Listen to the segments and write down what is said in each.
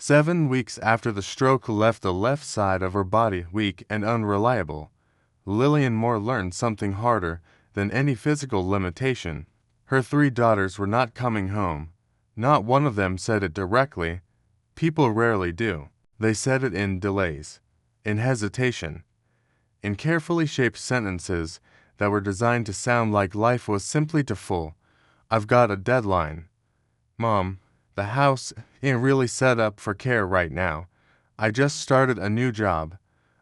7 weeks after the stroke left the left side of her body weak and unreliable, Lillian Moore learned something harder than any physical limitation. Her 3 daughters were not coming home. Not one of them said it directly. People rarely do. They said it in delays, in hesitation, in carefully shaped sentences that were designed to sound like life was simply too full. I've got a deadline. Mom, the house ain't really set up for care right now. I just started a new job.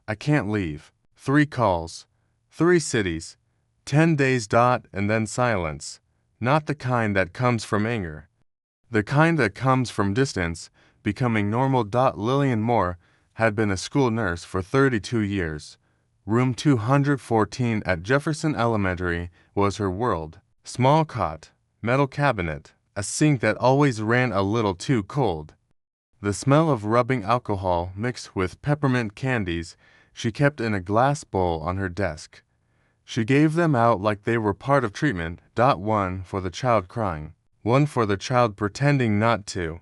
I can't leave. 3 calls, 3 cities, 10 days. And then silence. Not the kind that comes from anger. The kind that comes from distance, becoming normal. Lillian Moore had been a school nurse for 32 years. Room 214 at Jefferson Elementary was her world. Small cot, metal cabinet, a sink that always ran a little too cold. The smell of rubbing alcohol mixed with peppermint candies she kept in a glass bowl on her desk. She gave them out like they were part of treatment. 1 for the child crying, 1 for the child pretending not to,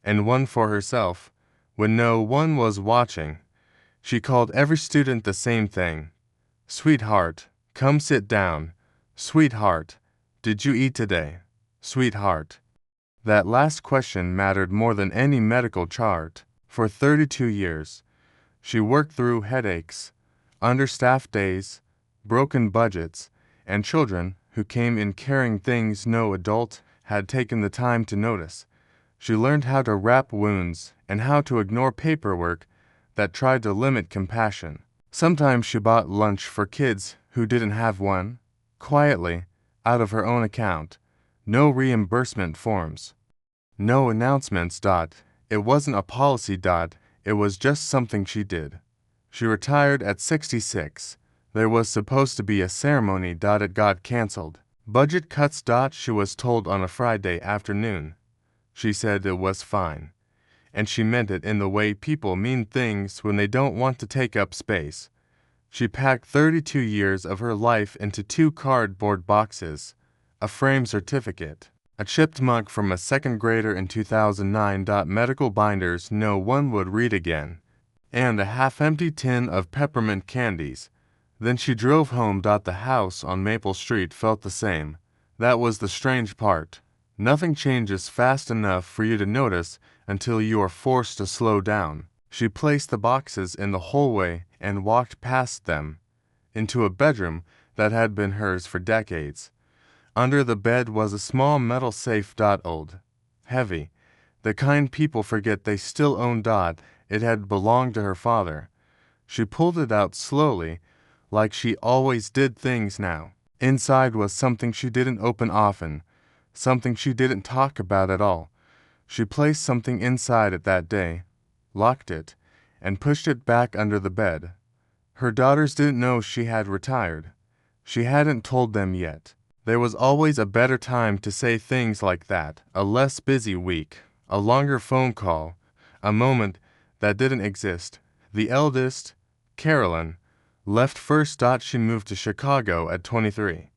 and 1 for herself when no one was watching. She called every student the same thing. Sweetheart, come sit down. Sweetheart, did you eat today? Sweetheart. That last question mattered more than any medical chart. For 32 years, she worked through headaches, understaffed days, broken budgets, and children who came in carrying things no adult had taken the time to notice. She learned how to wrap wounds and how to ignore paperwork that tried to limit compassion. Sometimes she bought lunch for kids who didn't have one, quietly, out of her own account. No reimbursement forms. No announcements. It wasn't a policy. It was just something she did. She retired at 66. There was supposed to be a ceremony. It got canceled. Budget cuts. She was told on a Friday afternoon. She said it was fine. And she meant it in the way people mean things when they don't want to take up space. She packed 32 years of her life into 2 cardboard boxes, a framed certificate, a chipped mug from a 2nd grader in 2009. Medical binders no one would read again, and a half-empty tin of peppermint candies. Then she drove home. The house on Maple Street felt the same. That was the strange part. Nothing changes fast enough for you to notice until you are forced to slow down. She placed the boxes in the hallway and walked past them, into a bedroom that had been hers for decades. Under the bed was a small metal safe. Old, heavy, the kind people forget they still own. It had belonged to her father. She pulled it out slowly, like she always did things now. Inside was something she didn't open often, something she didn't talk about at all. She placed something inside it that day, locked it, and pushed it back under the bed. Her daughters didn't know she had retired. She hadn't told them yet. There was always a better time to say things like that, a less busy week, a longer phone call, a moment that didn't exist. The eldest, Carolyn, left first. She moved to Chicago at 23.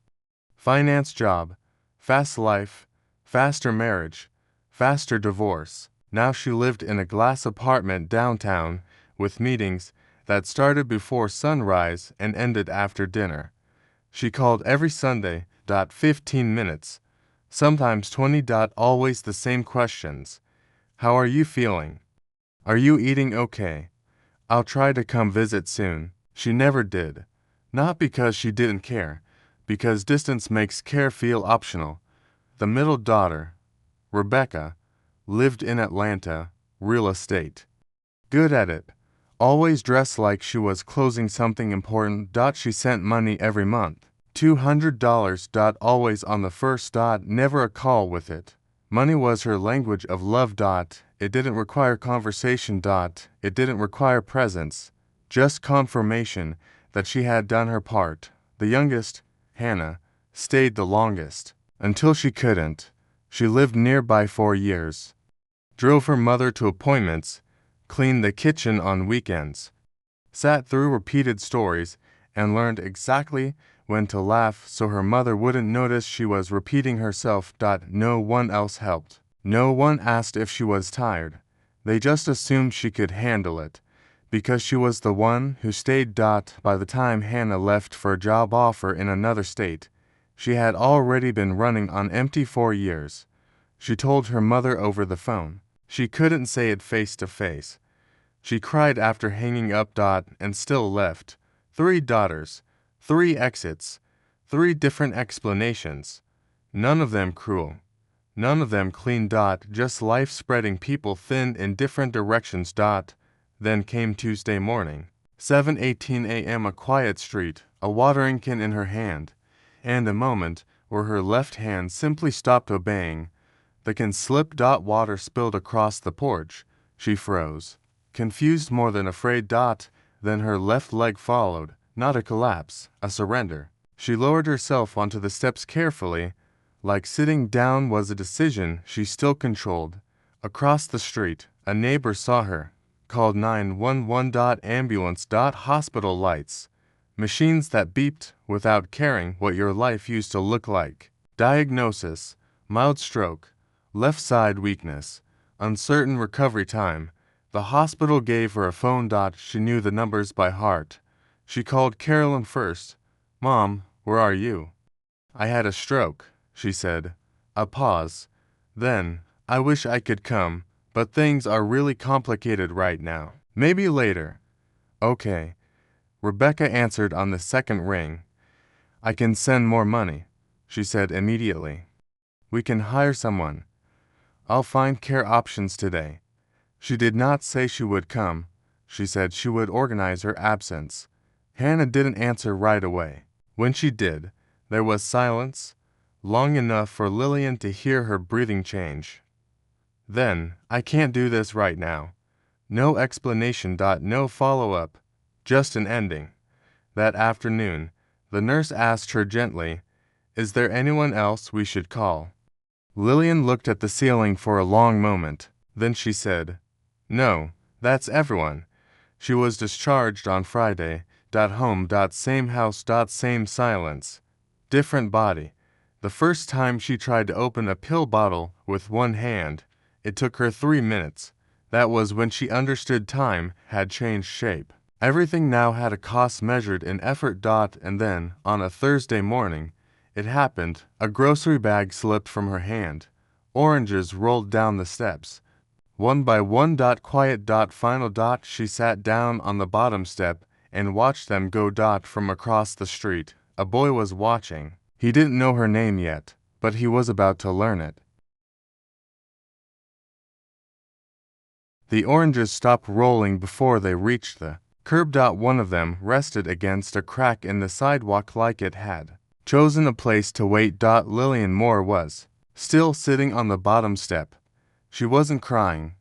Finance job, fast life, faster marriage, faster divorce. Now she lived in a glass apartment downtown with meetings that started before sunrise and ended after dinner. She called every Sunday. 15 minutes, sometimes 20. Always the same questions. How are you feeling? Are you eating okay? I'll try to come visit soon. She never did. Not because she didn't care, because distance makes care feel optional. The middle daughter, Rebecca, lived in Atlanta, real estate. Good at it. Always dressed like she was closing something important. She sent money every month. $200. Always on the first. Never a call with it. Money was her language of love. It didn't require conversation. It didn't require presence. Just confirmation that she had done her part. The youngest, Hannah, stayed the longest. Until she couldn't. She lived nearby 4 years. Drove her mother to appointments. Cleaned the kitchen on weekends. Sat through repeated stories and learned exactly when to laugh so her mother wouldn't notice she was repeating herself. No one else helped. No one asked if she was tired. They just assumed she could handle it, because she was the one who stayed. By the time Hannah left for a job offer in another state, she had already been running on empty 4 years. She told her mother over the phone. She couldn't say it face to face. She cried after hanging up. And still left 3 daughters, 3 exits, 3 different explanations. None of them cruel. None of them clean. Just life spreading people thin in different directions. Then came Tuesday morning. 7:18 a.m. A quiet street, a watering can in her hand, and a moment where her left hand simply stopped obeying. The can slipped. Water spilled across the porch. She froze, confused more than afraid. Then her left leg followed, not a collapse, a surrender. She lowered herself onto the steps carefully, like sitting down was a decision she still controlled. Across the street, a neighbor saw her, called 911. Ambulance. Hospital lights. Machines that beeped without caring what your life used to look like. Diagnosis: mild stroke, left side weakness, uncertain recovery time. The hospital gave her a phone. She knew the numbers by heart. She called Carolyn first. "Mom, where are you?" "I had a stroke," she said. A pause. Then, "I wish I could come, but things are really complicated right now. Maybe later." "Okay." Rebecca answered on the second ring. "I can send more money," she said immediately. "We can hire someone. I'll find care options today." She did not say she would come. She said she would organize her absence. Hannah didn't answer right away. When she did, there was silence, long enough for Lillian to hear her breathing change. Then, "I can't do this right now." No explanation. No follow-up, just an ending. That afternoon, the nurse asked her gently, "Is there anyone else we should call?" Lillian looked at the ceiling for a long moment. Then she said, "No, that's everyone." She was discharged on Friday. Home. Same house. Same silence. Different body. The first time she tried to open a pill bottle with one hand, it took her 3 minutes. That was when she understood time had changed shape. Everything now had a cost measured in effort. And then, on a Thursday morning, it happened. A grocery bag slipped from her hand. Oranges rolled down the steps. One by one. Quiet. Final. She sat down on the bottom step and watched them go. From across the street, a boy was watching. He didn't know her name yet, but he was about to learn it. The oranges stopped rolling before they reached the curb. One of them rested against a crack in the sidewalk like it had chosen a place to wait. Lillian Moore was still sitting on the bottom step. She wasn't crying.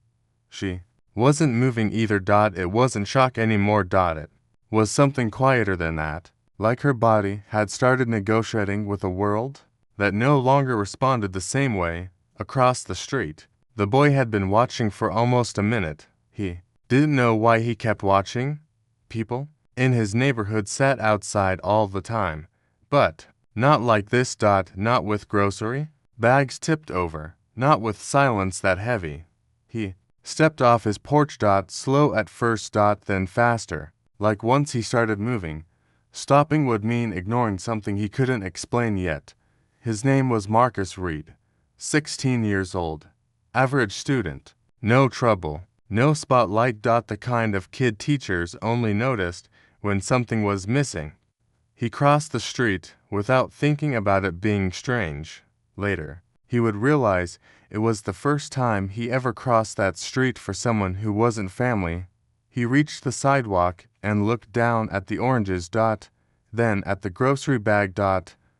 She wasn't moving either. It wasn't shock anymore. It was something quieter than that, like her body had started negotiating with a world that no longer responded the same way. Across the street, the boy had been watching for almost a minute. He didn't know why he kept watching. People in his neighborhood sat outside all the time, but not like this. Not with grocery bags tipped over, not with silence that heavy. He stepped off his porch. Slow at first. Then faster. Like once he started moving, stopping would mean ignoring something he couldn't explain yet. His name was Marcus Reed, 16 years old, average student, no trouble, no spotlight. The kind of kid teachers only noticed when something was missing. He crossed the street without thinking about it being strange. Later, he would realize it was the first time he ever crossed that street for someone who wasn't family. He reached the sidewalk and looked down at the oranges. Then at the grocery bag.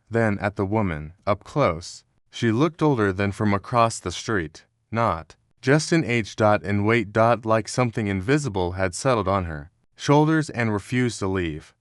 Then at the woman, up close. She looked older than from across the street, not just in age. In weight. Like something invisible had settled on her shoulders and refused to leave.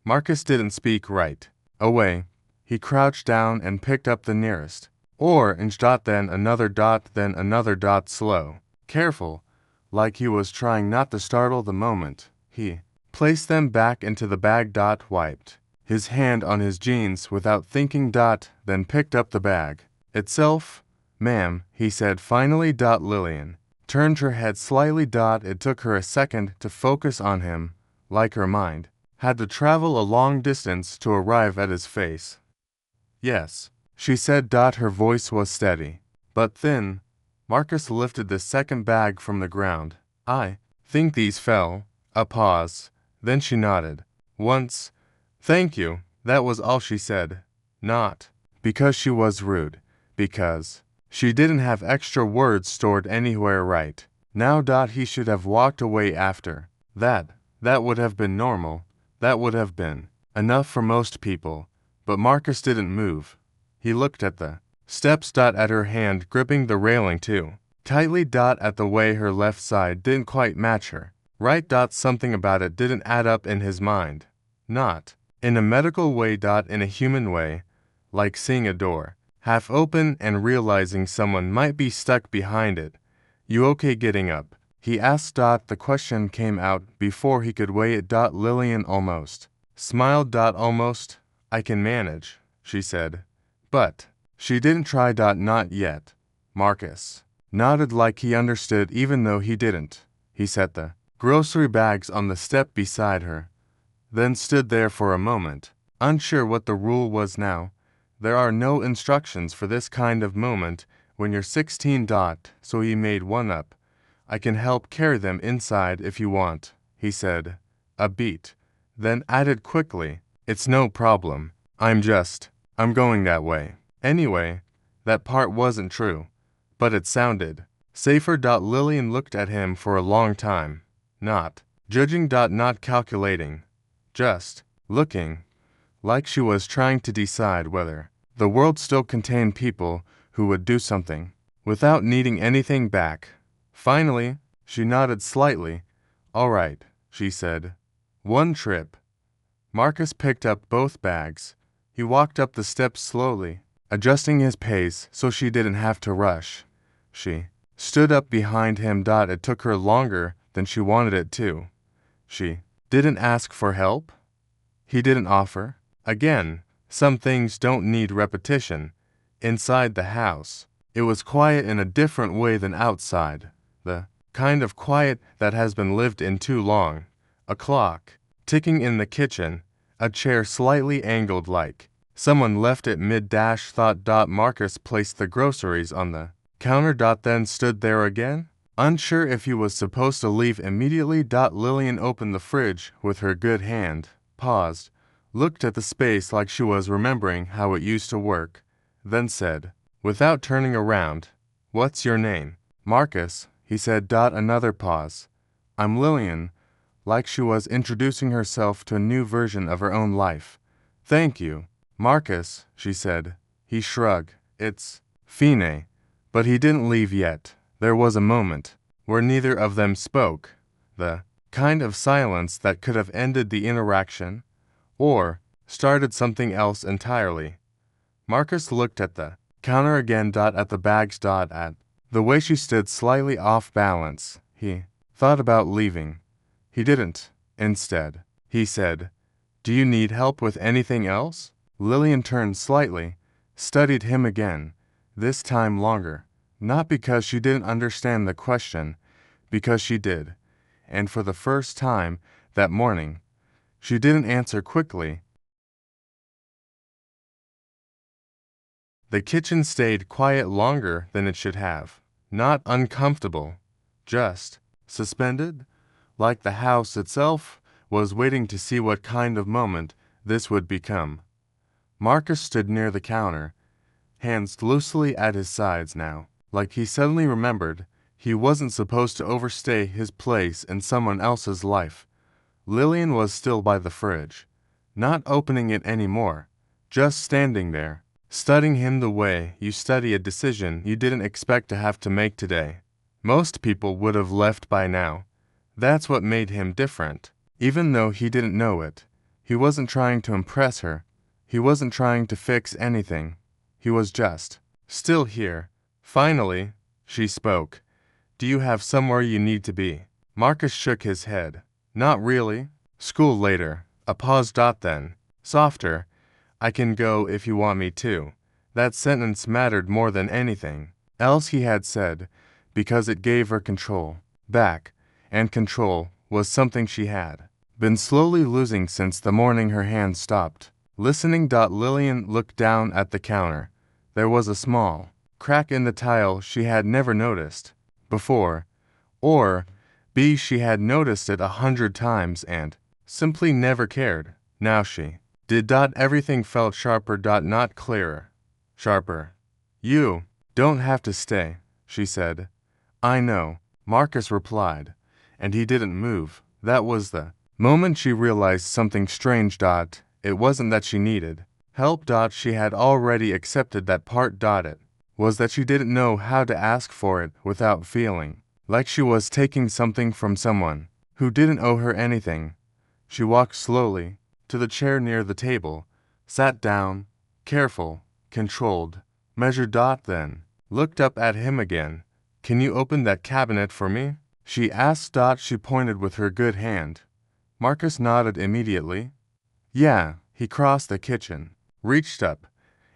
Marcus didn't speak right away. He crouched down and picked up the nearest orange. Then another. Then another. Slow, careful, like he was trying not to startle the moment. He placed them back into the bag. Wiped his hand on his jeans without thinking. Then picked up the bag itself. "Ma'am," he said finally. Lillian turned her head slightly. It took her a second to focus on him, like her mind had to travel a long distance to arrive at his face. Yes, she said. Her voice was steady, but thin. Marcus lifted the second bag from the ground. I think these fell. A pause. Then she nodded. Once. Thank you. That was all she said. Not because she was rude, because she didn't have extra words stored anywhere right now. He should have walked away after that. That would have been normal. That would have been enough for most people. But Marcus didn't move. He looked at the steps. At her hand gripping the railing too tightly. At the way her left side didn't quite match her right. Something about it didn't add up in his mind. Not in a medical way. In a human way. Like seeing a door half open and realizing someone might be stuck behind it. You okay getting up? He asked. The question came out before he could weigh it. Lillian almost smiled. Almost. I can manage, she said. But she didn't try. Not yet. Marcus nodded like he understood even though he didn't. He set the grocery bags on the step beside her, then stood there for a moment, unsure what the rule was now. There are no instructions for this kind of moment when you're 16. So he made one up. I can help carry them inside if you want, he said. A beat. Then added quickly, it's no problem. I'm going that way. Anyway, that part wasn't true. But it sounded safer. Lillian looked at him for a long time. Not judging. Not calculating. Just looking. Like she was trying to decide whether the world still contained people who would do something without needing anything back. Finally, she nodded slightly. All right, she said. One trip. Marcus picked up both bags. He walked up the steps slowly, adjusting his pace so she didn't have to rush. She stood up behind him. It took her longer than she wanted it to. She didn't ask for help. He didn't offer. Again, some things don't need repetition. Inside the house, it was quiet in a different way than outside. The kind of quiet that has been lived in too long. A clock ticking in the kitchen, a chair slightly angled like someone left it mid-thought. Marcus placed the groceries on the counter. Then stood there again, unsure if he was supposed to leave immediately. Lillian opened the fridge with her good hand, paused, looked at the space like she was remembering how it used to work, then said, without turning around, "What's your name?" "Marcus," he said. Another pause. "I'm Lillian," like she was introducing herself to a new version of her own life. "Thank you." "Marcus," she said. He shrugged. "It's Fine." But he didn't leave yet. There was a moment where neither of them spoke, the kind of silence that could have ended the interaction or started something else entirely. Marcus looked at the counter again. At the bags. At the way she stood slightly off balance. He thought about leaving. He didn't. Instead, he said, "Do you need help with anything else?" Lillian turned slightly, studied him again, this time longer. Not because she didn't understand the question, because she did. And for the first time that morning, she didn't answer quickly. The kitchen stayed quiet longer than it should have. Not uncomfortable, just suspended, like the house itself was waiting to see what kind of moment this would become. Marcus stood near the counter, hands loosely at his sides now, like he suddenly remembered he wasn't supposed to overstay his place in someone else's life. Lillian was still by the fridge, not opening it anymore, just standing there, studying him the way you study a decision you didn't expect to have to make today. Most people would have left by now. That's what made him different. Even though he didn't know it, he wasn't trying to impress her. He wasn't trying to fix anything. He was just still here. Finally, she spoke. "Do you have somewhere you need to be?" Marcus shook his head. "Not really. School later." A pause. Then, softer, "I can go if you want me to." That sentence mattered more than anything else he had said. because it gave her control back, and control was something she had been slowly losing since the morning her hand stopped. Listening. Lillian looked down at the counter. There was a small crack in the tile she had never noticed before, or she had noticed it 100 times and simply never cared. Now she did. Everything felt sharper. Not clearer. Sharper. You don't have to stay, she said. I know, Marcus replied, and he didn't move. That was the moment she realized something strange. It wasn't that she needed help. She had already accepted that part. It was that she didn't know how to ask for it without feeling like she was taking something from someone who didn't owe her anything. She walked slowly to the chair near the table, sat down, careful, controlled, measured. Then looked up at him again. Can you open that cabinet for me? She asked. She pointed with her good hand. Marcus nodded immediately. Yeah. He crossed the kitchen, reached up,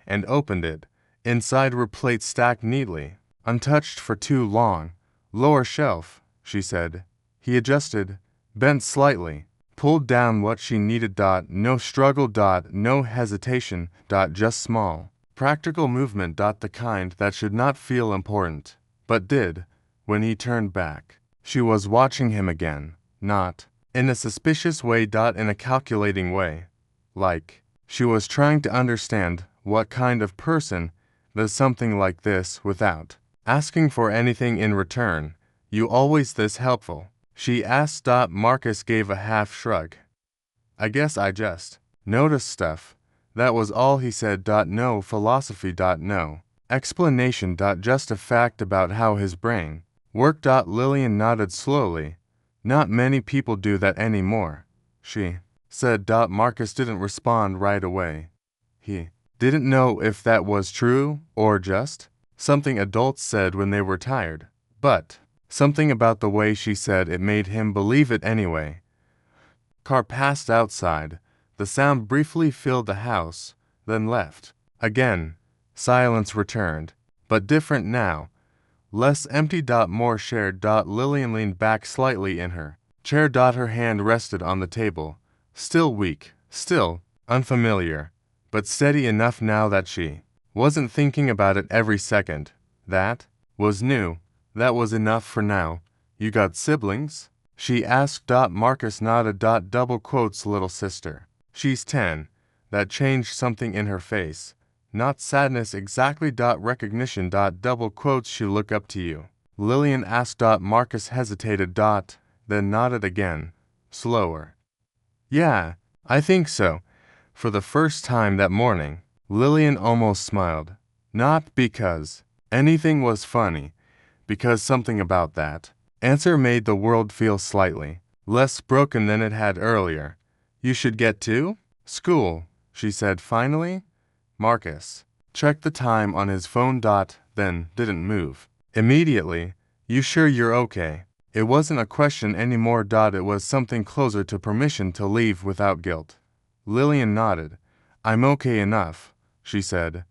and opened it. Inside were plates stacked neatly, untouched for too long. Lower shelf, she said. He adjusted, bent slightly, pulled down what she needed. No struggle. No hesitation. Just small, practical movement. The kind that should not feel important, but did. When he turned back, she was watching him again, not in a suspicious way. In a calculating way. Like she was trying to understand what kind of person does something like this without asking for anything in return. You always this helpful? She asked. Marcus gave a half shrug. I guess I just noticed stuff. That was all he said. No philosophy. No explanation. Just a fact about how his brain worked. Lillian nodded slowly. Not many people do that anymore, she said. Marcus didn't respond right away. He didn't know if that was true or just something adults said when they were tired, but something about the way she said it made him believe it anyway. Car passed outside. The sound briefly filled the house, then left. Again, silence returned, but different now. Less empty. More shared. Lillian leaned back slightly in her chair. Her hand rested on the table. Still weak, still unfamiliar, but steady enough now that she wasn't thinking about it every second. That was new. That was enough for now. You got siblings? She asked. Marcus nodded. Double quotes little sister. She's 10. That changed something in her face. Not sadness exactly. Recognition. Double quotes. She look up to you. Lillian asked. Marcus hesitated. Then nodded again. Slower. Yeah, I think so. For the first time that morning, Lillian almost smiled. Not because anything was funny, because something about that answer made the world feel slightly less broken than it had earlier. You should get to school, she said finally. Marcus checked the time on his phone. Then didn't move. Immediately, you sure you're okay? It wasn't a question anymore. It was something closer to permission to leave without guilt. Lillian nodded. I'm okay enough, she said.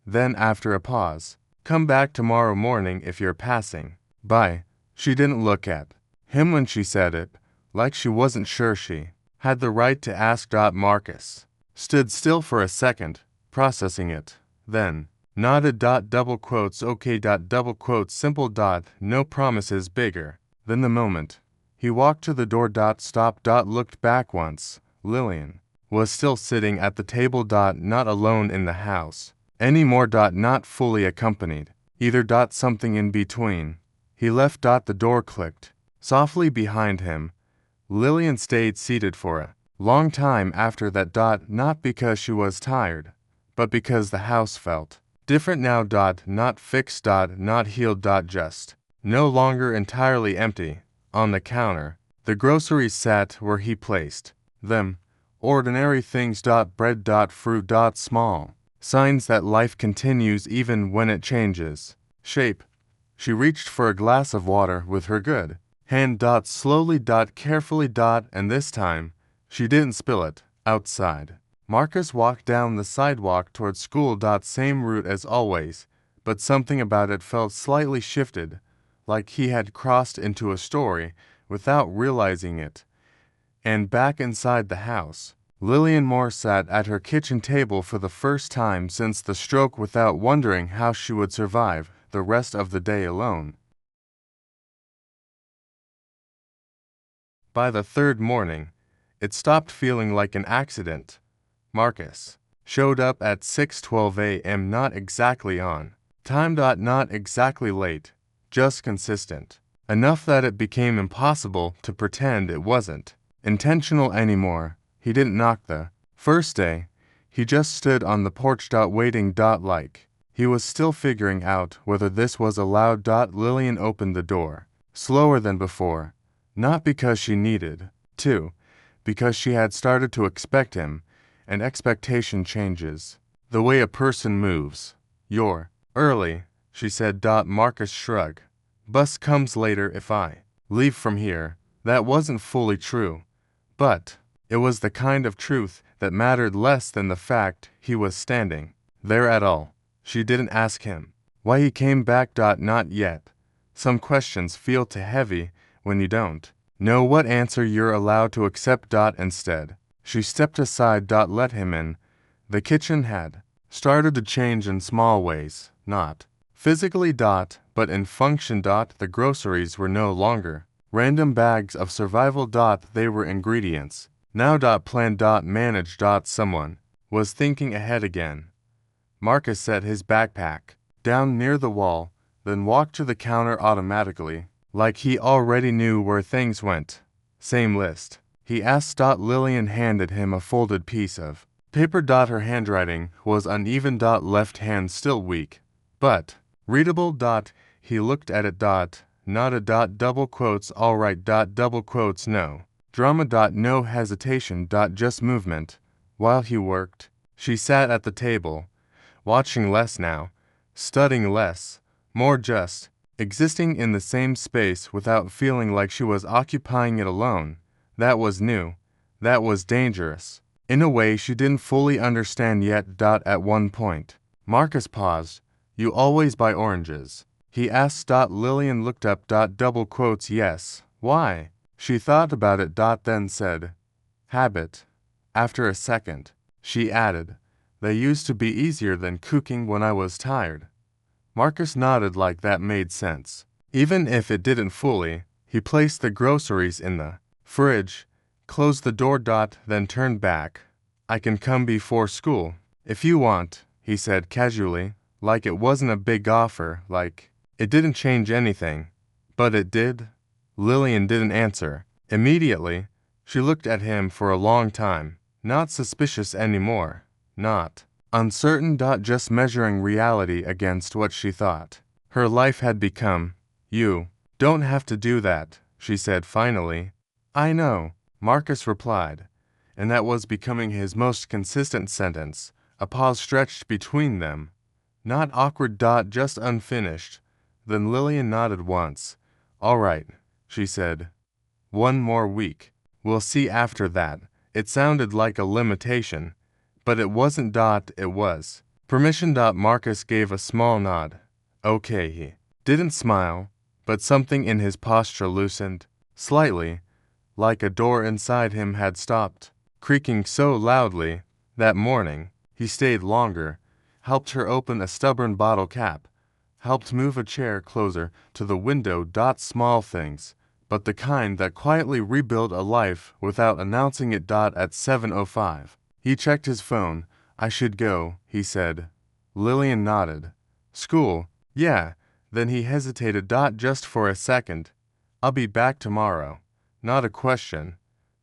Then after a pause, come back tomorrow morning if you're passing. Bye. She didn't look at him when she said it, like she wasn't sure she had the right to ask. Marcus stood still for a second, processing it, then nodded. Double quotes okay. Double quotes simple. No promises bigger than the moment. He walked to the door. Stopped. Looked back once. Lillian was still sitting at the table. Not alone in the house anymore. Not fully accompanied either. Something in between. He left. The door clicked softly behind him. Lillian stayed seated for a long time after that. Not because she was tired, but because the house felt different now. Not fixed. Not healed. Just no longer entirely empty. On the counter, the groceries sat where he placed them. Ordinary things. Bread. Fruit. Small signs that life continues even when it changes shape. She reached for a glass of water with her good hand. Slowly. Carefully. And this time, she didn't spill it outside. Marcus walked down the sidewalk toward school. Same route as always, but something about it felt slightly shifted, like he had crossed into a story without realizing it. And back inside the house, Lillian Moore sat at her kitchen table for the first time since the stroke without wondering how she would survive the rest of the day alone. By the third morning, it stopped feeling like an accident. Marcus showed up at 6:12 a.m. not exactly on time. Not exactly late, just consistent. Enough that it became impossible to pretend it wasn't intentional anymore. He didn't knock the first day. He just stood on the porch. Waiting. Like he was still figuring out whether this was allowed. Lillian opened the door, slower than before. Not because she needed to, because she had started to expect him, and expectation changes the way a person moves. You're early, she said. Marcus shrugged. Bus comes later if I leave from here. That wasn't fully true, but it was the kind of truth that mattered less than the fact he was standing there at all. She didn't ask him why he came back. Not yet. Some questions feel too heavy when you don't know what answer you're allowed to accept. Instead, she stepped aside. Let him in. The kitchen had started to change in small ways, not physically. But in function. The groceries were no longer random bags of survival. They were ingredients. Now. Planned. Managed. Someone was thinking ahead again. Marcus set his backpack down near the wall, then walked to the counter automatically, like he already knew where things went. Same list, he asked. Lillian handed him a folded piece of paper. Her handwriting was uneven. Left hand still weak, but readable. He looked at it. Nodded. Double quotes. All right. Double quotes. No drama. No hesitation. Just movement. While he worked, she sat at the table, watching less now, studying less, more just existing in the same space without feeling like she was occupying it alone. That was new. That was dangerous. In a way she didn't fully understand yet. At one point, Marcus paused. You always buy oranges? He asked. Lillian looked up. Double quotes. Yes. Why? She thought about it. Then said, habit. After a second, she added, they used to be easier than cooking when I was tired. Marcus nodded like that made sense. Even if it didn't fully, he placed the groceries in the fridge, closed the door. Then turned back. I can come before school, if you want, he said casually, like it wasn't a big offer, like it didn't change anything. But it did. Lillian didn't answer. Immediately, she looked at him for a long time, not suspicious anymore, not uncertain. Just measuring reality against what she thought her life had become. You don't have to do that, she said finally. I know, Marcus replied, and that was becoming his most consistent sentence. A pause stretched between them. Not awkward. Just unfinished. Then Lillian nodded once. All right, she said. One more week. We'll see after that. It sounded like a limitation, but it wasn't. It was permission. Marcus gave a small nod. Okay. He didn't smile, but something in his posture loosened slightly, like a door inside him had stopped creaking so loudly. That morning, he stayed longer, helped her open a stubborn bottle cap, helped move a chair closer to the window. Small things, but the kind that quietly rebuild a life without announcing it. At 7:05, he checked his phone. I should go, he said. Lillian nodded. School? Yeah. Then he hesitated. Just for a second. I'll be back tomorrow. Not a question,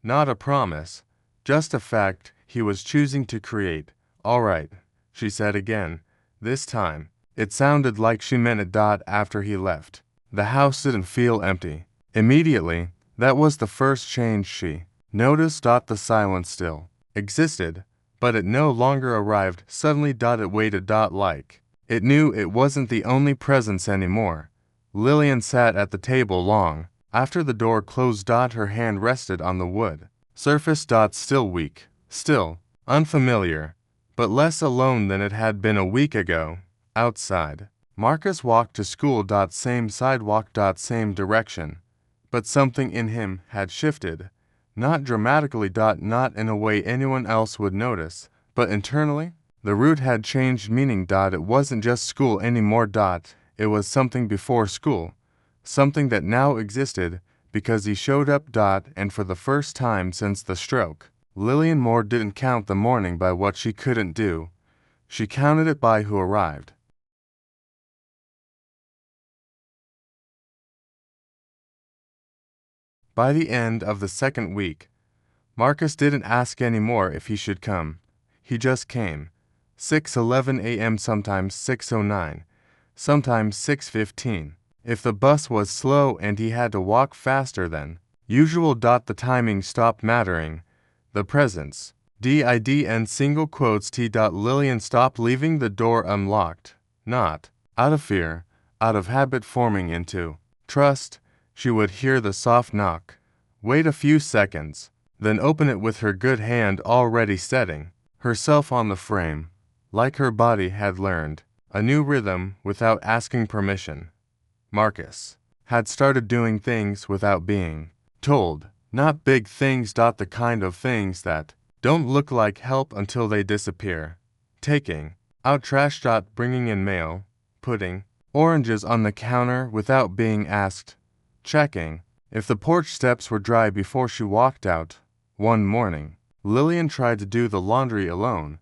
not a promise, just a fact he was choosing to create. All right, she said again. This time, it sounded like she meant it. After he left, the house didn't feel empty. Immediately, that was the first change she noticed. The silence still existed, but it no longer arrived suddenly. It waited. Like it knew it wasn't the only presence anymore. Lillian sat at the table long. After the door closed. Her hand rested on the wood surface. Still weak, still unfamiliar, but less alone than it had been a week ago. Outside, Marcus walked to school. Same sidewalk. Same direction. But something in him had shifted. Not dramatically. Not in a way anyone else would notice, but internally. The route had changed meaning. It wasn't just school anymore. It was something before school. Something that now existed because he showed up. And for the first time since the stroke, Lillian Moore didn't count the morning by what she couldn't do. She counted it by who arrived. By the end of the second week, Marcus didn't ask anymore if he should come. He just came. 6:11 a.m., sometimes 6:09, sometimes 6:15. If the bus was slow and he had to walk faster than usual. The timing stopped mattering. The presence. DID single quotes T. Lillian stopped leaving the door unlocked. Not out of fear, out of habit forming into trust. She would hear the soft knock, wait a few seconds, then open it with her good hand already setting herself on the frame, like her body had learned a new rhythm without asking permission. Marcus had started doing things without being told. Not big things. The kind of things that don't look like help until they disappear. Taking out trash. Bringing in mail. Putting oranges on the counter without being asked. Checking if the porch steps were dry before she walked out. One morning, Lillian tried to do the laundry alone.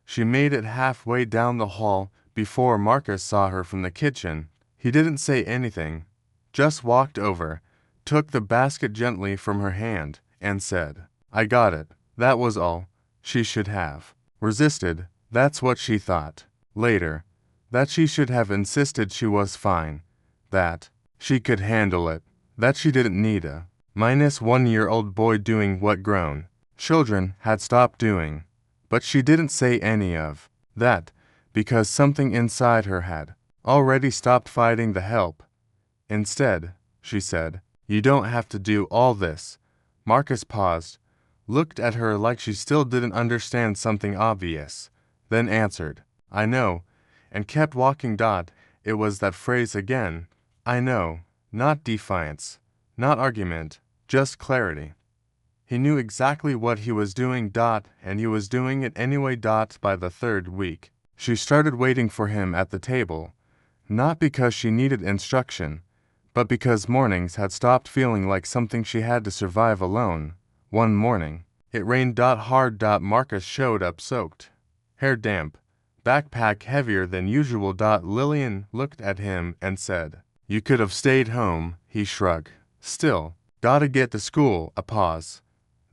She made it halfway down the hall before Marcus saw her from the kitchen. He didn't say anything, just walked over, took the basket gently from her hand, and said, "I got it." That was all. She should have resisted. That's what she thought. Later, that she should have insisted she was fine, that she could handle it, that she didn't need a -1-year-old boy doing what grown children had stopped doing. But she didn't say any of that, because something inside her had already stopped fighting the help. Instead, she said, "You don't have to do all this." Marcus paused, looked at her like she still didn't understand something obvious, then answered, "I know," and kept walking. It was that phrase again, "I know," not defiance, not argument, just clarity. He knew exactly what he was doing. And he was doing it anyway. By the third week, she started waiting for him at the table, not because she needed instruction, but because mornings had stopped feeling like something she had to survive alone. One morning, it rained hard. Marcus showed up soaked, hair damp, backpack heavier than usual. Lillian looked at him and said, "You could have stayed home." He shrugged. "Still, gotta get to school." A pause.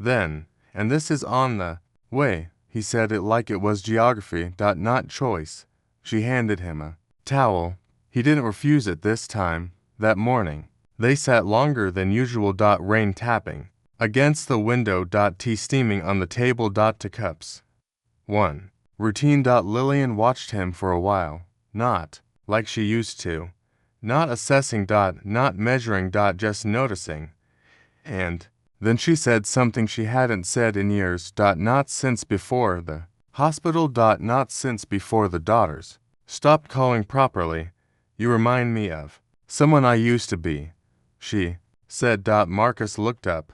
Then, "And this is on the way." He said it like it was geography. Not choice. She handed him a towel. He didn't refuse it this time. That morning, they sat longer than usual. Rain tapping against the window. Tea steaming on the table. To cups. 1. Routine. Lillian watched him for a while, not like she used to, not assessing. Not measuring. Just noticing. And then she said something she hadn't said in years. Not since before the hospital. Not since before the daughters stopped calling properly. "You remind me of someone I used to be," she said. Marcus looked up,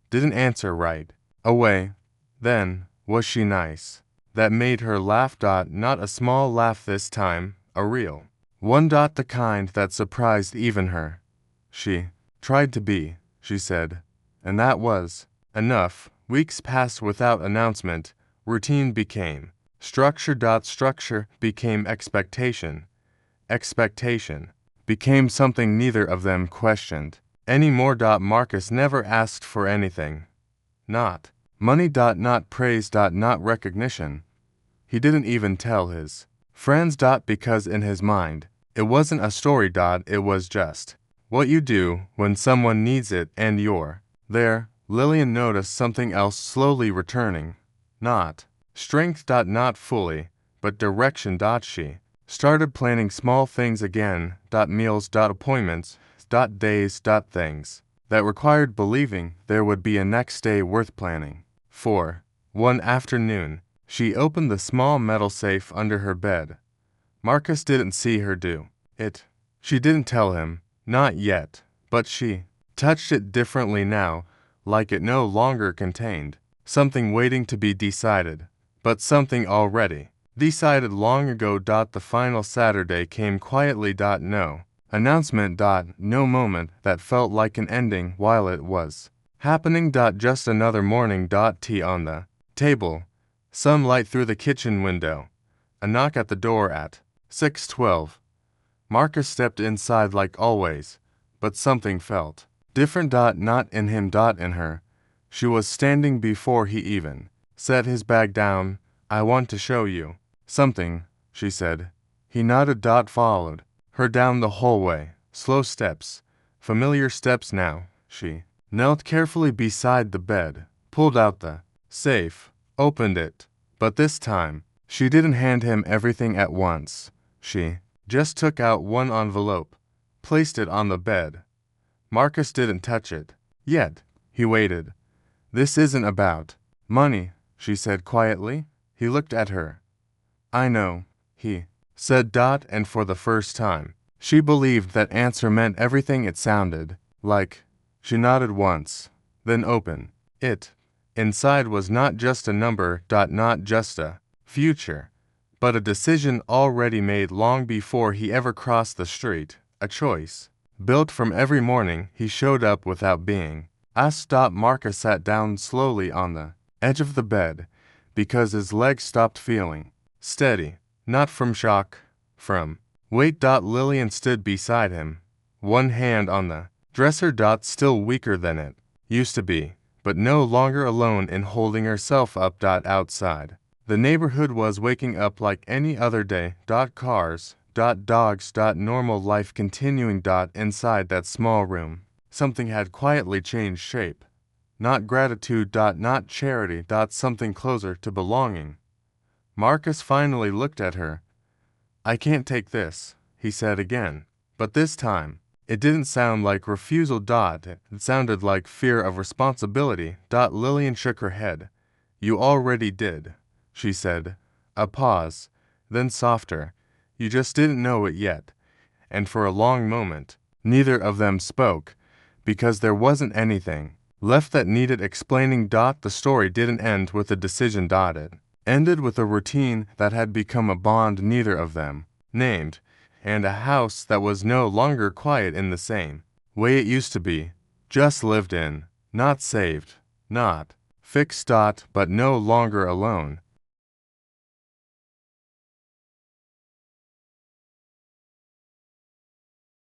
didn't answer right away. Then, was she nice? That made her laugh. Not a small laugh this time, a real one. The kind that surprised even her. She tried to be, she said, and that was enough. Weeks passed without announcement. Routine became structure. Structure became expectation. Expectation became something neither of them questioned anymore. Marcus never asked for anything. Not money. Not praise. Not recognition. He didn't even tell his friends. Because in his mind, it wasn't a story. It was just what you do when someone needs it and you're there. Lillian noticed something else slowly returning. Not strength. Not fully, but direction. She started planning small things again. Meals. Appointments. Days. Things that required believing there would be a next day worth planning for. One afternoon, she opened the small metal safe under her bed. Marcus didn't see her do It. She didn't tell him, not yet, but she touched it differently now, like it no longer contained something waiting to be decided, but something already decided long ago. The final Saturday came quietly. No announcement. No moment that felt like an ending while it was happening. Just another morning. Tea on the table, sunlight through the kitchen window, a knock at the door at 6:12. Marcus stepped inside like always, but something felt different. Not in him. In her. She was standing before he even set his bag down. I want to show you something, she said. He nodded. Followed her down the hallway. Slow steps, familiar steps now. She knelt carefully beside the bed, pulled out the safe, opened it. But this time, she didn't hand him everything at once. She just took out one envelope, placed it on the bed. Marcus didn't touch it yet. He waited. This isn't about money, she said quietly. He looked at her. I know, he said. And for the first time, she believed that answer meant everything it sounded like. She nodded once, then opened it. Inside was not just a number. Not just a future, but a decision already made long before he ever crossed the street. A choice built from every morning he showed up without being asked. Marcus sat down slowly on the edge of the bed because his legs stopped feeling steady, not from shock, from weight. Lillian stood beside him, one hand on the dresser. Still weaker than it used to be, but no longer alone in holding herself up. Outside, the neighborhood was waking up like any other day. Cars, dogs, normal life continuing. Inside that small room, something had quietly changed shape. Not gratitude. Not charity. Something closer to belonging. Marcus finally looked at her. I can't take this, he said again. But this time, it didn't sound like refusal. It sounded like fear of responsibility. Lillian shook her head. You already did, she said. A pause, then softer. You just didn't know it yet. And for a long moment, neither of them spoke, because there wasn't anything left that needed explaining. The story didn't end with a decision. It ended with a routine that had become a bond neither of them named, and a house that was no longer quiet in the same way it used to be, just lived in, not saved, not fixed. But no longer alone.